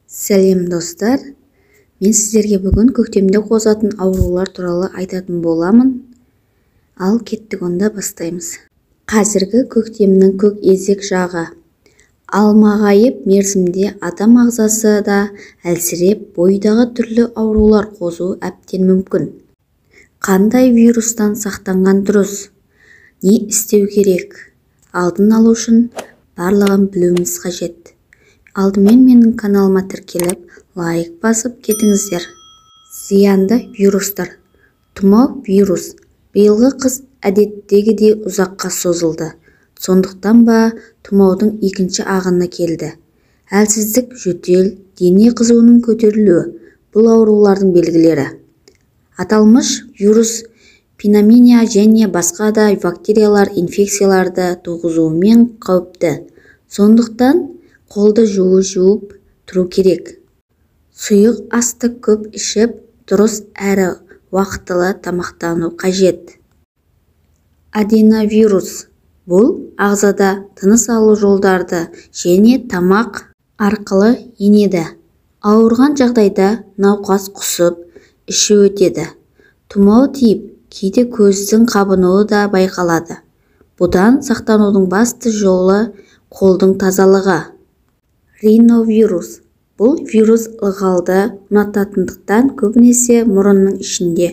Сәлем достар, мен сіздерге бүгін көктемде қозатын аурулар туралы айтатын боламын. Ал кеттік, онда бастаймыз. Қазіргі көктемнің көк ezek жағы. Алмағайып мерзімде адам ағзасы да әлсіреп, бойдағы түрлі аурулар қозу әбден мүмкін. Қандай вирустан сақтанған дұрыс? Не істеу керек? Алдын алу үшін барлығын білуіміз қажет. Алдымен менің каналыма тіркеліп, лайк басып кетіңіздер. Зиянды вирустар. Тұмау вирус. Биылғы қыс әдеттегідей ұзаққа созылды. Сондықтан ба тұмаудың екінші ағыны келді. Әлсіздік, жөтел, дене қызуының көтерілуі бұл аурулардың белгілері. Аталмыш вирус пневмония және басқа да бактериялар инфекцияларды туғызуымен қауіпті. Сондықтан қолды жуып тұру керек. Сұйық асты көп ішіп, дұрыс әрі уақытылы тамақтану қажет. Аденовирус. Бұл ағзада тыныс алу жолдарды және тамақ арқылы енеді. Ауырған жағдайда науқас құсып, іші өтеді. Тұмау тиіп, кейде көздің қабынуы да байқалады. Бұдан сақтанудың басты жолы қолдың тазалығы. Риновирус. Бұл вирус ылғалды ұнататындықтан көбінесе мұрынның ішінде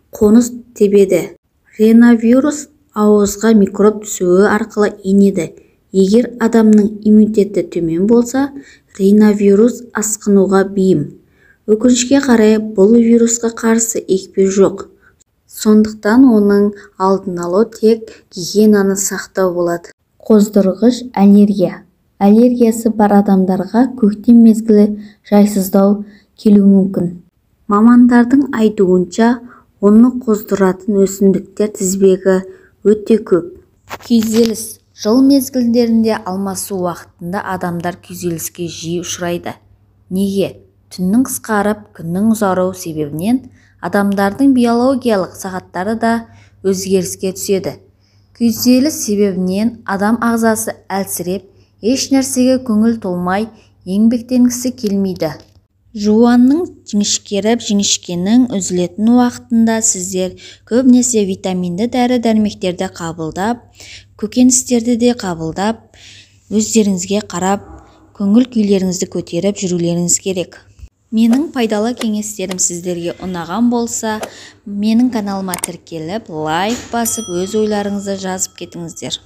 қоныс тебеді. Риновирус ауызға микроб түсуі арқылы енеді. Егер адамның иммунитеті төмен болса, риновирус асқынуға бейім. Өкінішке қарай, бұл вирусқа қарсы екпе жоқ. Сондықтан оның алдын алу тек гигиенаны сақтау болады. Қоздырғыш аллергия. Аллергиясы бар адамдарға көктем мезгілі жайсыздау келуі мүмкін. Мамандардың айтуынша, оны қоздыратын өсімдіктер тізбегі өте көп. Күйзеліс. Жыл мезгілдерінде алмасу уақытында адамдар күйзеліске жиі ұшырайды. Неге? Түннің қысқарып, күннің ұзару себебінен адамдардың биологиялық сағаттары да өзгеріске түседі. Күйзеліс себебінен адам ағзасы әлсіреп, еш нәрсеге көңіл толмай, еңбектенгісі келмейді. Жуанның жіңішкенің үзілетін уақытында сіздер көбінесе витаминді дәрі-дәрмектерді қабылдап, көкөністерді де қабылдап, өздеріңізге қарап, көңіл күйлеріңізді көтеріп жүрулеріңіз керек. Менің пайдалы кеңестерім сіздерге ұнаған болса, менің каналыма тіркеліп, лайк басып, өз ойларыңызды жазып кетіңіздер.